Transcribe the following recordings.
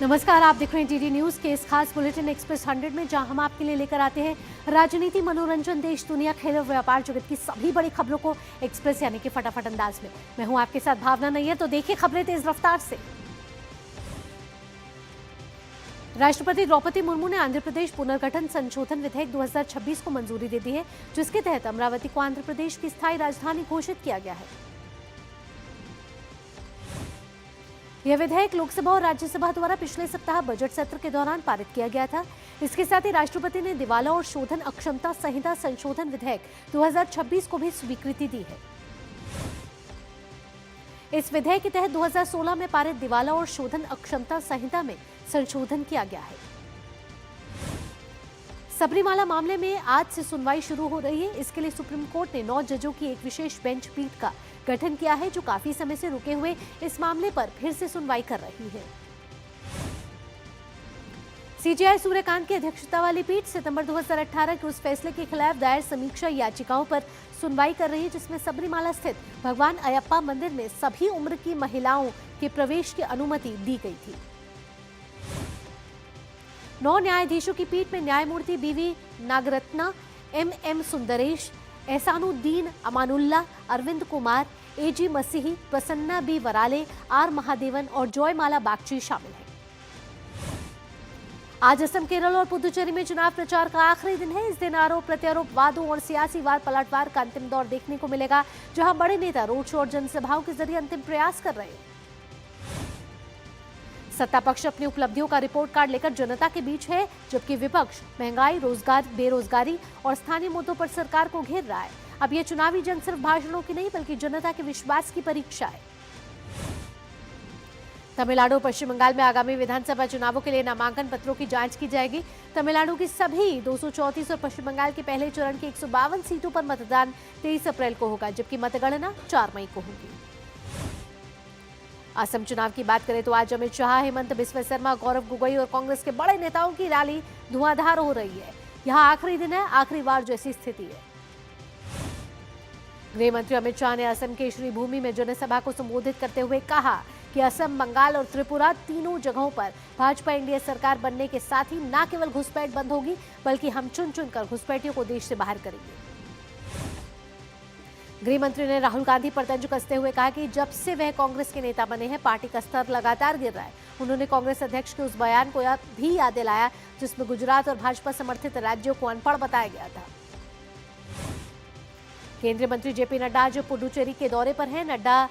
नमस्कार, आप देख रहे हैं डीडी न्यूज के इस खास बुलेटिन एक्सप्रेस 100 में, जहां हम आपके लिए लेकर आते हैं राजनीति, मनोरंजन, देश दुनिया, खेल और व्यापार जगत की सभी बड़ी खबरों को एक्सप्रेस यानी कि फटाफट अंदाज में। मैं हूं आपके साथ भावना नैयर। तो देखिए खबरें तेज रफ्तार से। राष्ट्रपति द्रौपदी मुर्मू ने आंध्र प्रदेश पुनर्गठन संशोधन विधेयक 2026 को मंजूरी दे दी है, जिसके तहत अमरावती को आंध्र प्रदेश की स्थायी राजधानी घोषित किया गया है। यह विधेयक लोकसभा और राज्यसभा द्वारा पिछले सप्ताह बजट सत्र के दौरान पारित किया गया था। इसके साथ ही राष्ट्रपति ने दिवाला और शोधन अक्षमता संहिता संशोधन विधेयक 2026 को भी स्वीकृति दी है। इस विधेयक के तहत 2016 में पारित दिवाला और शोधन अक्षमता संहिता में संशोधन किया गया है। सबरीमाला मामले में आज से सुनवाई शुरू हो रही है। इसके लिए सुप्रीम कोर्ट ने 9 जजों की एक विशेष बेंच पीठ का गठन किया है, जो काफी समय से रुके हुए इस मामले पर फिर से सुनवाई कर रही है। सीजेआई सूर्यकांत की अध्यक्षता वाली पीठ सितंबर 2018 के उस फैसले के खिलाफ दायर समीक्षा याचिकाओं पर सुनवाई कर रही है, जिसमें सबरीमाला स्थित भगवान अयप्पा मंदिर में सभी उम्र की महिलाओं के प्रवेश की अनुमति दी गई थी। 9 न्यायाधीशों की पीठ में न्यायमूर्ति B V Nagarathna, M Sundresh, Ahsanuddin Amanullah, Arvind Kumar, A G Masih, Prasanna B Varale, R Mahadevan और जॉयमाला बागची शामिल हैं। आज असम, केरल और पुदुचेरी में चुनाव प्रचार का आखिरी दिन है। इस दिन आरोप प्रत्यारोप, वादों और सियासी वार पलटवार का अंतिम दौर देखने को मिलेगा, जहां बड़े नेता रोड शो और जनसभाओं के जरिए अंतिम प्रयास कर रहे हैं। सत्ता पक्ष अपनी उपलब्धियों का रिपोर्ट कार्ड लेकर जनता के बीच है, जबकि विपक्ष महंगाई, रोजगार, बेरोजगारी और स्थानीय मुद्दों पर सरकार को घेर रहा है। अब यह चुनावी जंग सिर्फ भाषणों की नहीं, बल्कि जनता के विश्वास की परीक्षा है। तमिलनाडु और पश्चिम बंगाल में आगामी विधानसभा चुनावों के लिए नामांकन पत्रों की जांच की जाएगी। तमिलनाडु की सभी 234 और पश्चिम बंगाल के पहले चरण की 152 सीटों पर मतदान 23 अप्रैल को होगा, जबकि मतगणना 4 मई को होगी। असम चुनाव की बात करें तो आज अमित शाह, हेमंत बिस्वा शर्मा, गौरव गोगोई और कांग्रेस के बड़े नेताओं की रैली धुआंधार हो रही है। यहां आखिरी दिन है, आखिरी बार जैसी स्थिति है। गृह मंत्री अमित शाह ने असम के श्रीभूमि में जनसभा को संबोधित करते हुए कहा कि असम, बंगाल और त्रिपुरा तीनों जगहों पर भाजपा एनडीए सरकार बनने के साथ ही न केवल घुसपैठ बंद होगी, बल्कि हम चुन चुनकर घुसपैठियों को देश से बाहर करेंगे। गृह मंत्री ने राहुल गांधी पर तंज कसते हुए कहा कि जब से वह कांग्रेस के नेता बने हैं, पार्टी का स्तर लगातार गिर रहा है। उन्होंने कांग्रेस अध्यक्ष के उस बयान को भी याद दिलाया, जिसमें गुजरात और भाजपा समर्थित राज्यों को अनपढ़ बताया गया था। केंद्रीय मंत्री जेपी नड्डा जो पुडुचेरी के दौरे पर हैं। नड्डा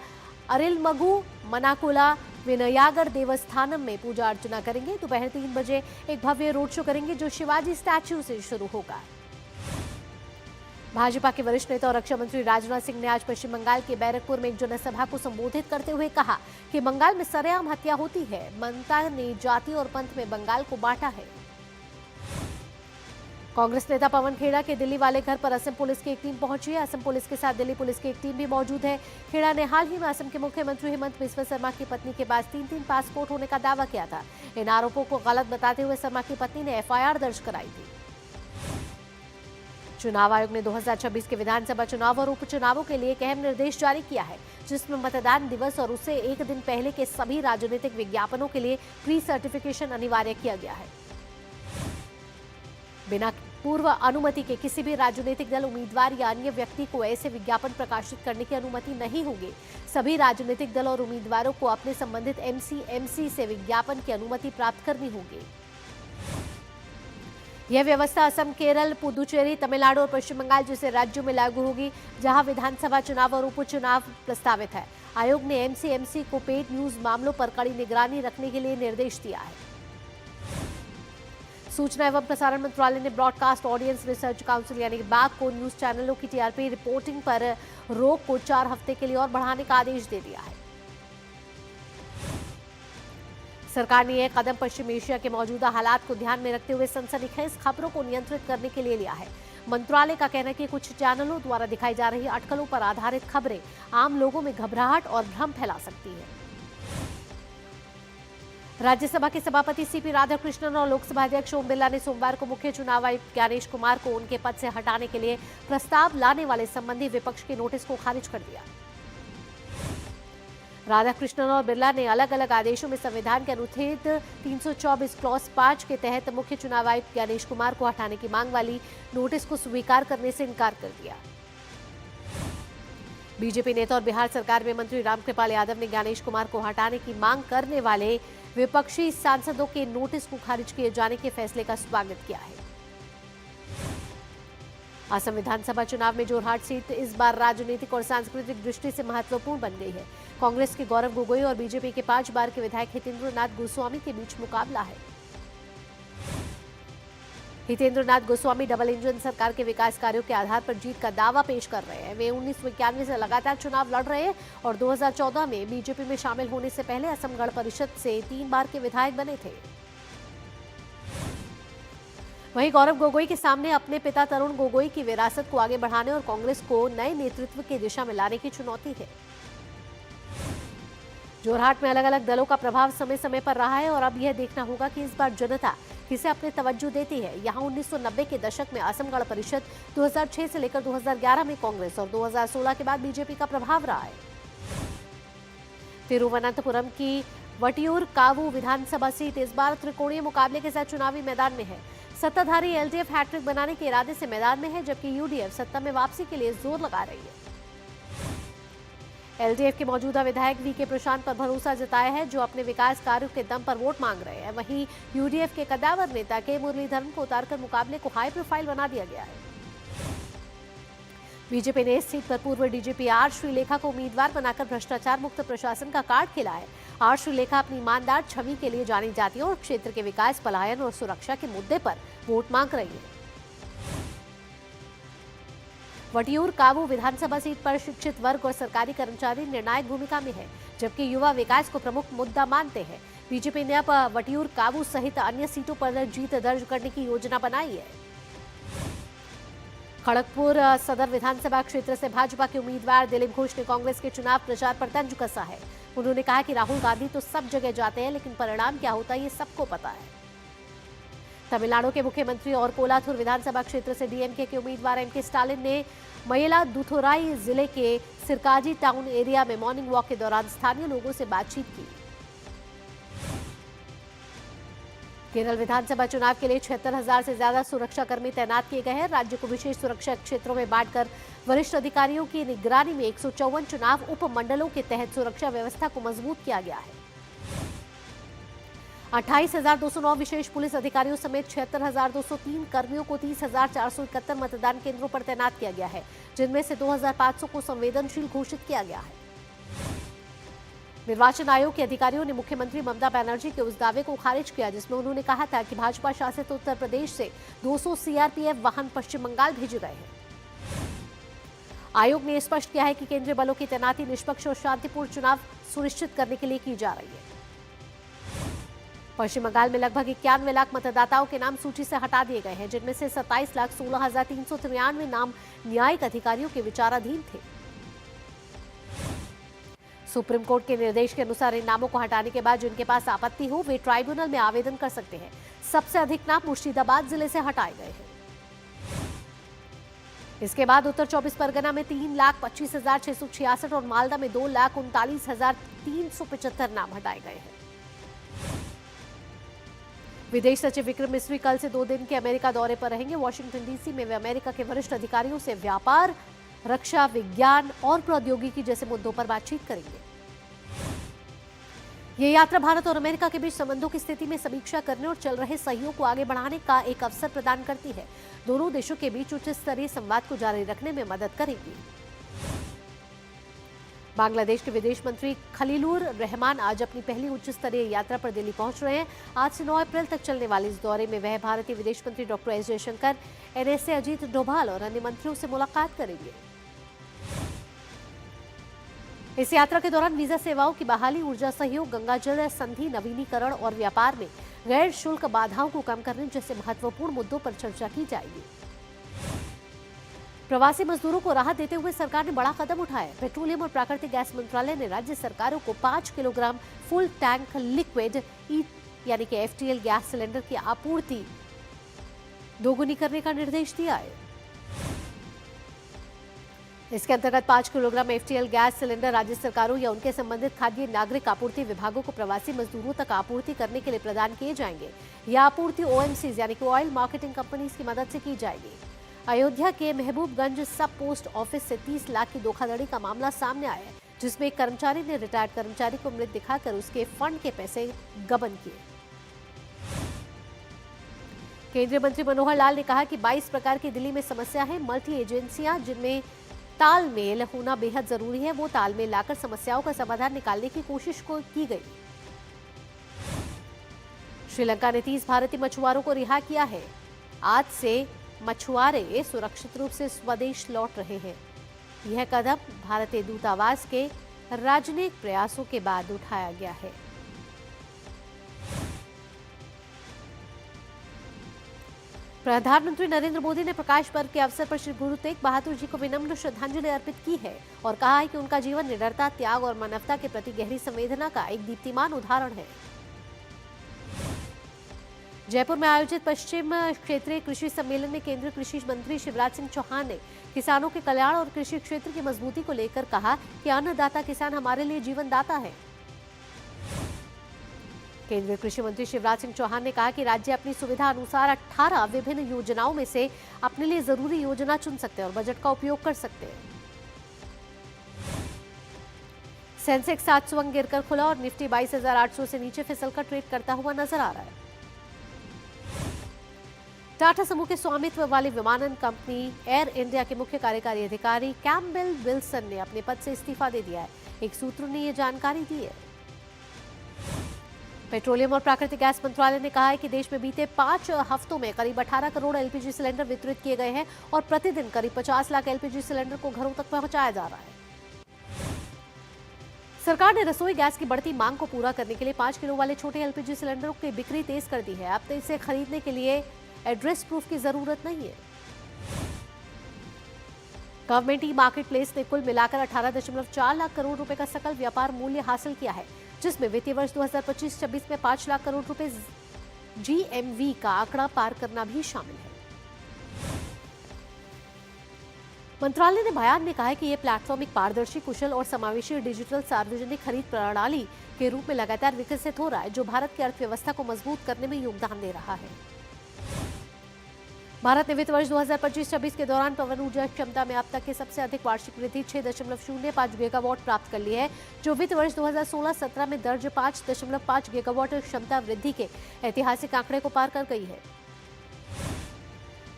अरिलमगु, मनाकुला, विनयागर देवस्थानम में पूजा अर्चना करेंगे। दोपहर 3 बजे एक भव्य रोड शो करेंगे, जो शिवाजी स्टैच्यू से शुरू होगा। भाजपा के वरिष्ठ नेता और रक्षा मंत्री राजनाथ सिंह ने आज पश्चिम बंगाल के बैरकपुर में एक जनसभा को संबोधित करते हुए कहा कि बंगाल में सरेआम हत्या होती है। ममता ने जाति और पंथ में बंगाल को बांटा है। कांग्रेस नेता पवन खेड़ा के दिल्ली वाले घर पर असम पुलिस की एक टीम पहुंची है। असम पुलिस के साथ दिल्ली पुलिस की एक टीम भी मौजूद है। खेड़ा ने हाल ही में असम के मुख्यमंत्री हेमंत बिस्वा शर्मा की पत्नी के पास 3 पासपोर्ट होने का दावा किया था। इन आरोपों को गलत बताते हुए शर्मा की पत्नी ने एफआईआर दर्ज कराई थी। चुनाव आयोग ने 2026 के विधानसभा चुनाव और उपचुनावों के लिए एक अहम निर्देश जारी किया है, जिसमें मतदान दिवस और उससे एक दिन पहले के सभी राजनीतिक विज्ञापनों के लिए प्री सर्टिफिकेशन अनिवार्य किया गया है। बिना पूर्व अनुमति के किसी भी राजनीतिक दल, उम्मीदवार या अन्य व्यक्ति को ऐसे विज्ञापन प्रकाशित करने की अनुमति नहीं होगी। सभी राजनीतिक दल और उम्मीदवारों को अपने संबंधित एमसी से विज्ञापन की अनुमति प्राप्त करनी होगी। यह व्यवस्था असम, केरल, पुदुचेरी, तमिलनाडु और पश्चिम बंगाल जैसे राज्यों में लागू होगी, जहां विधानसभा चुनाव और उपचुनाव प्रस्तावित है। आयोग ने एमसी को पेड न्यूज मामलों पर कड़ी निगरानी रखने के लिए निर्देश दिया है। सूचना एवं प्रसारण मंत्रालय ने ब्रॉडकास्ट ऑडियंस रिसर्च काउंसिल यानी बाग को न्यूज चैनलों की टीआरपी रिपोर्टिंग पर रोक को 4 हफ्ते के लिए और बढ़ाने का आदेश दे दिया है। सरकार ने यह कदम पश्चिम एशिया के मौजूदा हालात को ध्यान में रखते हुए सनसनीखेज खबरों को नियंत्रित करने के लिए लिया है। मंत्रालय का कहना है कि कुछ चैनलों द्वारा दिखाई जा रही अटकलों पर आधारित खबरें आम लोगों में घबराहट और भ्रम फैला सकती है। राज्यसभा के सभापति सीपी राधाकृष्णन और लोकसभा अध्यक्ष ओम बिरला ने सोमवार को मुख्य चुनाव आयुक्त ज्ञानेश कुमार को उनके पद से हटाने के लिए प्रस्ताव लाने वाले संबंधी विपक्ष के नोटिस को खारिज कर दिया। राधाकृष्णन और बिरला ने अलग अलग आदेशों में संविधान के अनुच्छेद 324 क्लॉज 5 के तहत मुख्य चुनाव आयुक्त ज्ञानेश कुमार को हटाने की मांग वाली नोटिस को स्वीकार करने से इनकार कर दिया। बीजेपी नेता और बिहार सरकार में मंत्री रामकृपाल यादव ने ज्ञानेश कुमार को हटाने की मांग करने वाले विपक्षी सांसदों के नोटिस को खारिज किए जाने के फैसले का स्वागत किया है। असम विधानसभा चुनाव में जोरहाट सीट इस बार राजनीतिक और सांस्कृतिक दृष्टि से महत्वपूर्ण बन गई है। कांग्रेस के गौरव गोगोई और बीजेपी के 5 बार के विधायक हितेंद्र नाथ गोस्वामी के बीच मुकाबला है। हितेंद्र नाथ गोस्वामी डबल इंजन सरकार के विकास कार्यों के आधार पर जीत का दावा पेश कर रहे हैं। वे 1991 से लगातार चुनाव लड़ रहे हैं और 2014 में बीजेपी में शामिल होने से पहले असम गण परिषद से 3 बार के विधायक बने थे। वहीं गौरव गोगोई के सामने अपने पिता तरुण गोगोई की विरासत को आगे बढ़ाने और कांग्रेस को नए नेतृत्व की दिशा में लाने की चुनौती है। जोरहाट में अलग अलग दलों का प्रभाव समय समय पर रहा है और अब यह देखना होगा कि इस बार जनता किसे अपने तवज्जो देती है। यहाँ 1990 के दशक में असम गण परिषद, 2006 से लेकर 2011 में कांग्रेस और 2016 के बाद बीजेपी का प्रभाव रहा है। तिरुवनंतपुरम की वटियूर कावू विधानसभा सीट इस बार त्रिकोणीय मुकाबले के साथ चुनावी मैदान में है। सत्ताधारी एलडीएफ हैट्रिक बनाने के इरादे से मैदान में है, जबकि यूडीएफ सत्ता में वापसी के लिए जोर लगा रही है। एलडीएफ के मौजूदा विधायक वीके प्रशांत पर भरोसा जताया है, जो अपने विकास कार्यों के दम पर वोट मांग रहे हैं। वहीं यूडीएफ के कद्दावर नेता के मुरलीधरन को उतारकर मुकाबले को हाई प्रोफाइल बना दिया गया है। बीजेपी ने इस सीट पर पूर्व डीजीपी आर श्रीलेखा को उम्मीदवार बनाकर भ्रष्टाचार मुक्त प्रशासन का कार्ड खेला है। आर श्रीलेखा अपनी ईमानदार छवि के लिए जानी जाती है और क्षेत्र के विकास, पलायन और सुरक्षा के मुद्दे पर वोट मांग रही है। वटियूर काबू विधानसभा सीट पर शिक्षित वर्ग और सरकारी कर्मचारी निर्णायक भूमिका में है, जबकि युवा विकास को प्रमुख मुद्दा मानते हैं। बीजेपी ने अब वटियूर काबू सहित अन्य सीटों पर जीत दर्ज करने की योजना बनाई है। खड़गपुर सदर विधानसभा क्षेत्र से भाजपा के उम्मीदवार दिलीप घोष ने कांग्रेस के चुनाव प्रचार पर तंज कसा है। उन्होंने कहा कि राहुल गांधी तो सब जगह जाते हैं, लेकिन परिणाम क्या होता है ये सबको पता है। तमिलनाडु के मुख्यमंत्री और कोलाथुर विधानसभा क्षेत्र से डीएमके के उम्मीदवार एमके स्टालिन ने मयिलादुथुराई जिले के सिरकाजी टाउन एरिया में मॉर्निंग वॉक के दौरान स्थानीय लोगों से बातचीत की। केरल विधानसभा चुनाव के लिए 76,000 से ज्यादा सुरक्षाकर्मी तैनात किए गए हैं। राज्य को विशेष सुरक्षा क्षेत्रों में बांटकर वरिष्ठ अधिकारियों की निगरानी में 154 चुनाव उप मंडलों के तहत सुरक्षा व्यवस्था को मजबूत किया गया है। 28,209 विशेष पुलिस अधिकारियों समेत 76,203 कर्मियों को 30,471 मतदान केंद्रों पर तैनात किया गया है, जिनमें से 2,500 को संवेदनशील घोषित किया गया है। निर्वाचन आयोग के अधिकारियों ने मुख्यमंत्री ममता बनर्जी के उस दावे को खारिज किया जिसमें उन्होंने कहा था कि भाजपा शासित उत्तर प्रदेश से 200 सीआरपीएफ वाहन पश्चिम बंगाल भेजे गए हैं। आयोग ने स्पष्ट किया है कि केंद्रीय बलों की तैनाती निष्पक्ष और शांतिपूर्ण चुनाव सुनिश्चित करने के लिए की जा रही है। पश्चिम बंगाल में लगभग 91 लाख मतदाताओं के नाम सूची से हटा दिए गए हैं, जिनमें से 27,16,393 नाम न्यायिक अधिकारियों के विचाराधीन थे। सुप्रीम कोर्ट के निर्देश के अनुसार इन नामों को हटाने के बाद जिनके पास आपत्ति हो वे ट्राइब्यूनल में आवेदन कर सकते हैं। सबसे अधिक नाम मुर्शिदाबाद जिले से हटाए गए हैं। इसके बाद उत्तर 24 परगना में 3,25,666 और मालदा में 2,39,375 नाम हटाए गए हैं। विदेश सचिव विक्रम मिस्री कल से 2 दिन के अमेरिका दौरे पर रहेंगे। वॉशिंगटन डीसी में वे अमेरिका के वरिष्ठ अधिकारियों से व्यापार, रक्षा, विज्ञान और प्रौद्योगिकी जैसे मुद्दों पर बातचीत करेंगे। ये यात्रा भारत और अमेरिका के बीच संबंधों की स्थिति में समीक्षा करने और चल रहे सहयोग को आगे बढ़ाने का एक अवसर प्रदान करती है। दोनों देशों के बीच उच्च स्तरीय संवाद को जारी रखने में मदद करेगी। बांग्लादेश के विदेश मंत्री खलीलुर रहमान आज अपनी पहली उच्च स्तरीय यात्रा पर दिल्ली पहुंच रहे हैं। आज से 9 अप्रैल तक चलने वाले इस दौरे में वह भारतीय विदेश मंत्री doctor S Jaishankar, NSA Ajit Doval और अन्य मंत्रियों से मुलाकात करेंगे। इस यात्रा के दौरान वीजा सेवाओं की बहाली, ऊर्जा सहयोग, गंगाजल संधि नवीनीकरण और व्यापार में गैर शुल्क बाधाओं को कम करने जैसे महत्वपूर्ण मुद्दों पर चर्चा की जाएगी। प्रवासी मजदूरों को राहत देते हुए सरकार ने बड़ा कदम उठाया। पेट्रोलियम और प्राकृतिक गैस मंत्रालय ने राज्य सरकारों को 5 किलोग्राम फुल टैंक लिक्विड यानी कि एफटीएल गैस सिलेंडर की आपूर्ति दोगुनी करने का निर्देश दिया है। इसके अंतर्गत 5 किलोग्राम एफटीएल गैस सिलेंडर राज्य सरकारों या उनके संबंधित खाद्य नागरिक आपूर्ति विभागों को प्रवासी मजदूरों तक आपूर्ति करने के लिए प्रदान किए जाएंगे। यह आपूर्ति ओएमसीज यानी कि ऑयल मार्केटिंग कंपनीज की मदद से की जाएगी। अयोध्या के महबूबगंज सब पोस्ट ऑफिस से 30 लाख की धोखाधड़ी का मामला सामने आया है, जिसमें एक कर्मचारी ने रिटायर्ड कर्मचारी को मृत दिखाकर उसके फंड के पैसे गबन किए। केंद्रीय मंत्री मनोहर लाल ने कहा कि 22 प्रकार की दिल्ली में समस्या है। मल्टी एजेंसियां जिनमें तालमेल होना बेहद जरूरी है, वो तालमेल लाकर समस्याओं का समाधान निकालने की कोशिश की गई। श्रीलंका ने 30 भारतीय मछुआरों को रिहा किया है। आज से मछुआरे सुरक्षित रूप से स्वदेश लौट रहे हैं। यह कदम भारतीय दूतावास के राजनयिक प्रयासों के बाद उठाया गया है। प्रधानमंत्री नरेंद्र मोदी ने प्रकाश पर्व के अवसर पर श्री गुरु तेग बहादुर जी को विनम्र श्रद्धांजलि अर्पित की है और कहा है कि उनका जीवन निडरता, त्याग और मानवता के प्रति गहरी संवेदना का एक दीप्तिमान उदाहरण है। जयपुर में आयोजित पश्चिम क्षेत्रीय कृषि सम्मेलन में केंद्रीय कृषि मंत्री शिवराज सिंह चौहान ने किसानों के कल्याण और कृषि क्षेत्र की मजबूती को लेकर कहा कि अन्नदाता किसान हमारे लिए जीवनदाता है। केंद्रीय कृषि मंत्री शिवराज सिंह चौहान ने कहा कि राज्य अपनी सुविधा अनुसार 18 विभिन्न योजनाओं में से अपने लिए जरूरी योजना चुन सकते हैं और बजट का उपयोग कर सकते हैं। सेंसेक्स 700 अंक गिरकर खुला और निफ्टी 22,800 से नीचे फिसलकर ट्रेड करता हुआ नजर आ रहा है। टाटा समूह के स्वामित्व वाली विमानन कंपनी एयर इंडिया के मुख्य कार्यकारी अधिकारी कैम्पबेल विल्सन ने अपने पद से इस्तीफा दे दिया है। एक सूत्र ने यह जानकारी दी है। पेट्रोलियम और प्राकृतिक गैस मंत्रालय ने कहा है कि देश में बीते 5 हफ्तों में करीब 18 करोड़ एलपीजी सिलेंडर वितरित किए गए हैं और प्रतिदिन करीब 50 लाख एलपीजी सिलेंडर को घरों तक पहुंचाया जा रहा है। सरकार ने रसोई गैस की बढ़ती मांग को पूरा करने के लिए 5 किलो वाले छोटे एलपीजी सिलेंडरों की बिक्री तेज कर दी है। अब तो इसे खरीदने के लिए एड्रेस प्रूफ की जरूरत नहीं है। गवर्नमेंट ई मार्केट प्लेस ने कुल मिलाकर 18.4 लाख करोड़ रुपए का सकल व्यापार मूल्य हासिल किया है, जिसमें वित्तीय वर्ष 2025-26 में 5 लाख करोड़ रुपए जीएमवी का आंकड़ा पार करना भी शामिल है। मंत्रालय ने बयान में कहा है कि यह प्लेटफॉर्म एक पारदर्शी, कुशल और समावेशी डिजिटल सार्वजनिक खरीद प्रणाली के रूप में लगातार विकसित हो रहा है, जो भारत की अर्थव्यवस्था को मजबूत करने में योगदान दे रहा है। भारत ने वित्त वर्ष 2025-26 के दौरान पवन ऊर्जा क्षमता में अब तक की सबसे अधिक वार्षिक वृद्धि 6.05 गीगावाट प्राप्त कर ली है, जो वित्त वर्ष 2016-17 में दर्ज 5.5 गीगावाट क्षमता वृद्धि के ऐतिहासिक आंकड़े को पार कर गई है।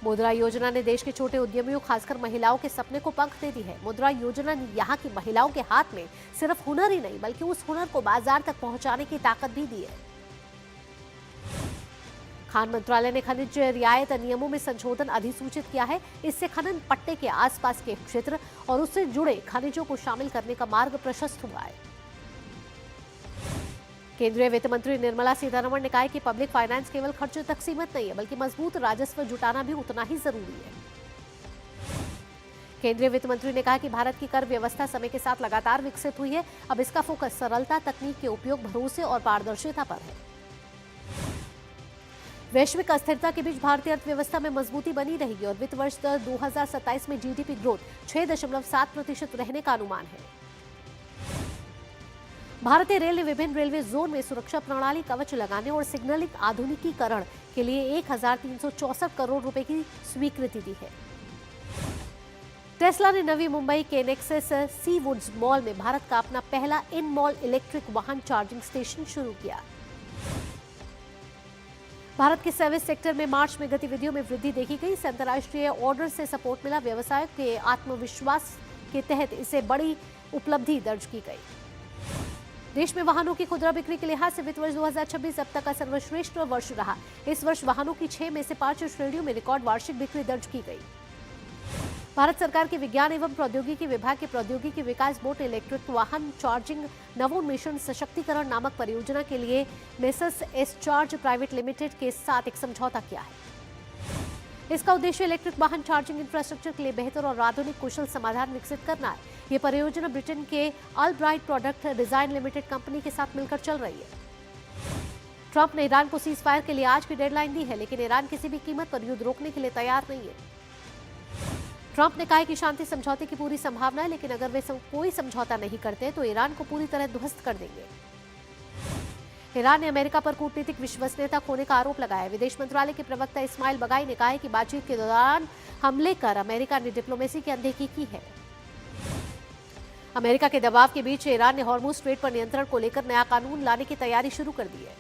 मुद्रा योजना ने देश के छोटे उद्यमियों, खासकर महिलाओं के सपने को पंख दे दी है। मुद्रा योजना ने यहाँ की महिलाओं के हाथ में सिर्फ हुनर ही नहीं, बल्कि उस हुनर को बाजार तक पहुंचाने की ताकत भी दी है। खान मंत्रालय ने खनिज रियायत नियमों में संशोधन अधिसूचित किया है। इससे खनन पट्टे के आसपास के क्षेत्र और उससे जुड़े खनिजों को शामिल करने का मार्ग प्रशस्त हुआ है। केंद्रीय वित्त मंत्री निर्मला सीतारमण ने कहा है कि पब्लिक फाइनेंस केवल खर्चों तक सीमित नहीं है, बल्कि मजबूत राजस्व जुटाना भी उतना ही जरूरी है। केंद्रीय वित्त मंत्री ने कहा कि भारत की कर व्यवस्था समय के साथ लगातार विकसित हुई है। अब इसका फोकस सरलता, तकनीक के उपयोग, भरोसे और पारदर्शिता पर है। वैश्विक अस्थिरता के बीच भारतीय अर्थव्यवस्था में मजबूती बनी रहेगी और वित्त वर्ष 2027 में जीडीपी ग्रोथ 6.7% रहने का अनुमान है। भारतीय रेल ने विभिन्न रेलवे जोन में सुरक्षा प्रणाली कवच लगाने और सिग्नलिंग आधुनिकीकरण के लिए 1,364 करोड़ रुपए की स्वीकृति दी है। टेस्ला ने नवी मुंबई के नेक्सस सी वुड्स मॉल में भारत का अपना पहला इन मॉल इलेक्ट्रिक वाहन चार्जिंग स्टेशन शुरू किया। भारत के सर्विस सेक्टर में मार्च में गतिविधियों में वृद्धि देखी गई। इसे अंतर्राष्ट्रीय ऑर्डर से सपोर्ट मिला। व्यवसाय के आत्मविश्वास के तहत इसे बड़ी उपलब्धि दर्ज की गई। देश में वाहनों की खुदरा बिक्री के लिहाज से वित्त वर्ष 2026 अब तक का सर्वश्रेष्ठ वर्ष रहा। इस वर्ष वाहनों की 6 में से 5 श्रेणियों में रिकॉर्ड वार्षिक बिक्री दर्ज की गई। भारत सरकार के विज्ञान एवं प्रौद्योगिकी विभाग के प्रौद्योगिकी विकास बोर्ड ने इलेक्ट्रिक वाहन चार्जिंग नवोन्मेषण सशक्तिकरण नामक परियोजना के लिए messrs S charge private limited के साथ एक समझौता किया है। इसका उद्देश्य इलेक्ट्रिक वाहन चार्जिंग इंफ्रास्ट्रक्चर के लिए बेहतर और आधुनिक कुशल समाधान विकसित करना है। ये परियोजना ब्रिटेन के Albright product design limited company के साथ मिलकर चल रही है। ट्रंप ने ईरान को सीज फायर के लिए आज की डेडलाइन दी है, लेकिन ईरान किसी भी कीमत पर युद्ध रोकने के लिए तैयार नहीं है। ट्रंप ने कहा है कि शांति समझौते की पूरी संभावना है, लेकिन अगर वे कोई समझौता नहीं करते तो ईरान को पूरी तरह ध्वस्त कर देंगे। ईरान ने अमेरिका पर कूटनीतिक विश्वसनीयता खोने का आरोप लगाया है। विदेश मंत्रालय के प्रवक्ता इस्माइल बगाई ने कहा है कि बातचीत के दौरान हमले कर अमेरिका ने डिप्लोमेसी की अनदेखी की है। अमेरिका के दबाव के बीच ईरान ने हॉर्मुज स्ट्रेट पर नियंत्रण को लेकर नया कानून लाने की तैयारी शुरू कर दी है।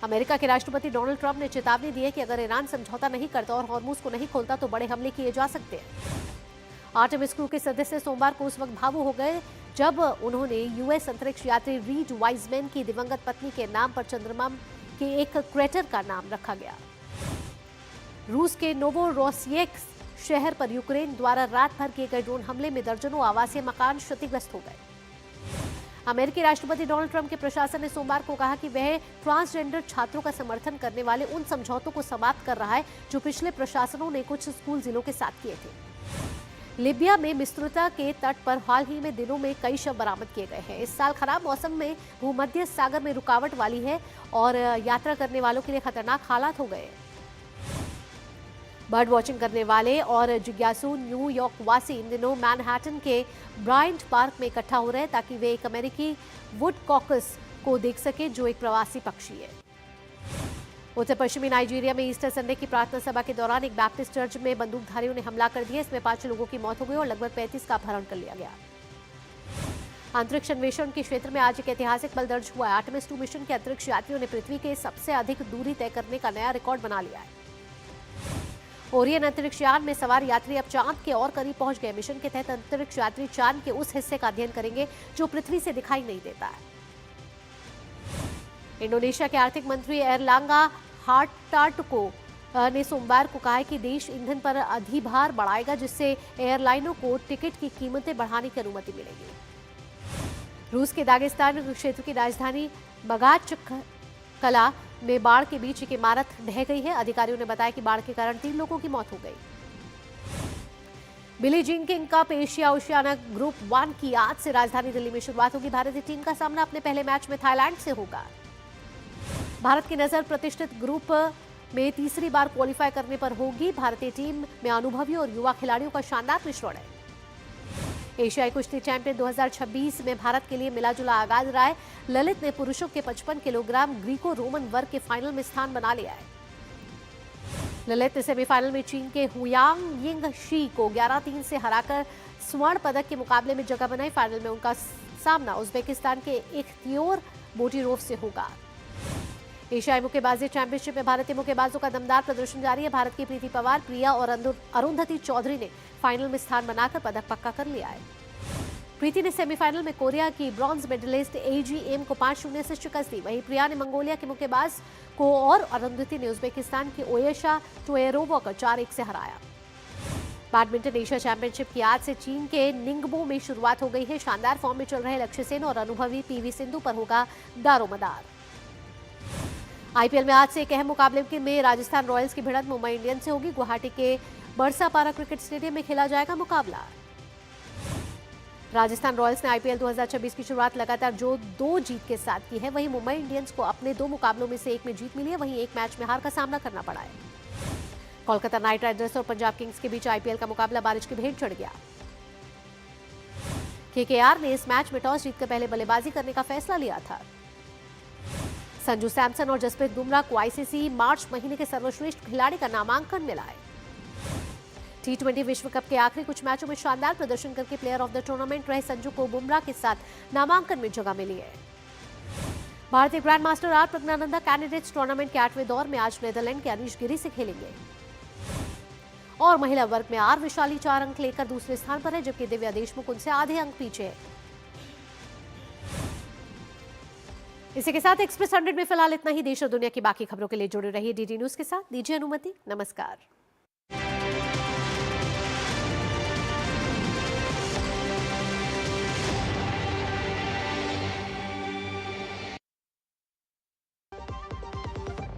अमेरिका के राष्ट्रपति डोनाल्ड ट्रंप ने चेतावनी दी है कि अगर ईरान समझौता नहीं करता और हॉर्मुज को नहीं खोलता तो बड़े हमले किए जा सकते हैं। आर्टेमिस क्रू के सदस्य सोमवार को उस वक्त भावुक हो गए जब उन्होंने यूएस अंतरिक्ष यात्री रीड वाइजमैन की दिवंगत पत्नी के नाम पर चंद्रमा के एक क्रेटर का नाम रखा गया। रूस के नोवोरोसिस्क शहर पर यूक्रेन द्वारा रात भर किए गए ड्रोन हमले में दर्जनों आवासीय मकान क्षतिग्रस्त हो गए। अमेरिकी राष्ट्रपति डोनाल्ड ट्रंप के प्रशासन ने सोमवार को कहा कि वह ट्रांसजेंडर छात्रों का समर्थन करने वाले उन समझौतों को समाप्त कर रहा है जो पिछले प्रशासनों ने कुछ स्कूल जिलों के साथ किए थे। लीबिया में मिस्त्रुता के तट पर हाल ही में दिनों में कई शव बरामद किए गए हैं। इस साल खराब मौसम में भूमध्य सागर में रुकावट वाली है और यात्रा करने वालों के लिए खतरनाक हालात हो गए। बर्ड वॉचिंग करने वाले और जिज्ञासु न्यूयॉर्क वासी इन दिनों मैनहट्टन के ब्रायंट पार्क में इकट्ठा हो रहे हैं ताकि वे एक अमेरिकी वुडकॉकस को देख सके जो एक प्रवासी पक्षी है। उत्तर पश्चिमी नाइजीरिया में ईस्टर संडे की प्रार्थना सभा के दौरान एक बैप्टिस्ट चर्च में बंदूकधारियों ने हमला कर दिया। इसमें 5 लोगों की मौत हो गई और लगभग 35 का अपहरण कर लिया गया। अंतरिक्ष अन्वेषण के क्षेत्र में आज एक ऐतिहासिक पल दर्ज हुआ है। आर्टेमिस 2 मिशन के अंतरिक्ष यात्रियों ने पृथ्वी के सबसे अधिक दूरी तय करने का नया रिकॉर्ड बना लिया है। ओरियन अंतरिक्ष यान में सवार यात्री अब चांद के और करीब पहुंच गए। मिशन के तहत अंतरिक्ष यात्री चांद के उस हिस्से का अध्ययन करेंगे जो पृथ्वी से दिखाई नहीं देता है। इंडोनेशिया के आर्थिक मंत्री एरलांगा हार्टार्टुको ने सोमवार को कहा है कि देश ईंधन पर अधिभार बढ़ाएगा, जिससे एयरलाइनों को टिकट की कीमतें बढ़ाने की अनुमति मिलेगी। रूस के दागिस्तान क्षेत्र की राजधानी बगाचकला में बाढ़ के बीच एक इमारत ढह गई है। अधिकारियों ने बताया कि बाढ़ के कारण 3 लोगों की मौत हो गई। Billie Jean King cup Asia Oceania group 1 की आज से राजधानी दिल्ली में शुरुआत होगी। भारतीय टीम का सामना अपने पहले मैच में थाईलैंड से होगा। भारत की नजर प्रतिष्ठित ग्रुप में तीसरी बार क्वालिफाई करने पर होगी। भारतीय टीम में अनुभवी और युवा खिलाड़ियों का शानदार मिश्रण है। एशियाई कुश्ती चैंपियन 2026 में भारत के लिए मिला जुला आगाज रहा है। ललित ने पुरुषों के 55 किलोग्राम ग्रीको रोमन वर्ग के फाइनल में स्थान बना लिया है। ललित ने सेमीफाइनल में चीन के हुयांग यिंग शी को 11-3 से हराकर स्वर्ण पदक के मुकाबले में जगह बनाई। फाइनल में उनका सामना उज्बेकिस्तान के इख्तियोर बोटीरोव से होगा। एशियाई मुक्केबाजी चैंपियनशिप में भारतीय मुक्केबाजों का दमदार प्रदर्शन जारी है। भारत की प्रीति पवार, प्रिया और अरुंधति चौधरी ने फाइनल में स्थान बनाकर पदक पक्का कर लिया है। प्रीति ने सेमीफाइनल में कोरिया की ब्रॉन्ज मेडलिस्ट एजीएम को 5-0 से शिकस्त दी। वहीं प्रिया ने मंगोलिया के मुक्केबाज को और अरुंधति ने उज्बेकिस्तान की ओयेशा टोएरोवा को 4-1 से हराया। बैडमिंटन एशिया चैंपियनशिप की आज से चीन के निंगबो में शुरुआत हो गई है। शानदार फॉर्म में चल रहे लक्ष्य सेन और अनुभवी पीवी सिंधु पर होगा दारोमदार। आईपीएल में आज से एक अहम मुकाबले में राजस्थान रॉयल्स की भिड़ंत मुंबई इंडियंस से होगी। गुवाहाटी के बरसापारा क्रिकेट स्टेडियम में खेला जाएगा मुकाबला। राजस्थान रॉयल्स ने आईपीएल 2026 की शुरुआत लगातार जो 2 जीत के साथ की है। वहीं मुंबई इंडियंस को अपने 2 मुकाबलों में से 1 में जीत मिली है। वहीं एक मैच में हार का सामना करना पड़ा है। कोलकाता नाइट राइडर्स और पंजाब किंग्स के बीच आईपीएल का मुकाबला बारिश की भेंट चढ़ गया। केकेआर ने इस मैच में टॉस जीतकर पहले बल्लेबाजी करने का फैसला लिया था। संजू सैमसन और जसप्रीत बुमराह को आईसीसी मार्च महीने के सर्वश्रेष्ठ खिलाड़ी का नामांकन मिला है। टी20 विश्व कप के आखिरी कुछ मैचों में शानदार प्रदर्शन करके प्लेयर ऑफ द टूर्नामेंट रहे संजू को बुमराह के साथ नामांकन में जगह मिली है। भारतीय grand master R Praggnanandhaa candidates tournament के 8वें दौर में आज नीदरलैंड के अनीश गिरी से खेलेंगे। और महिला वर्ग में आर विशाली 4 अंक लेकर दूसरे स्थान पर है, जबकि दिव्या देशमुख उनसे आधे अंक पीछे है। इसी के साथ एक्सप्रेस 100 में फिलहाल इतना ही। देश और दुनिया की बाकी खबरों के लिए जुड़े रहिए डीडी न्यूज के साथ। दीजिए अनुमति। नमस्कार।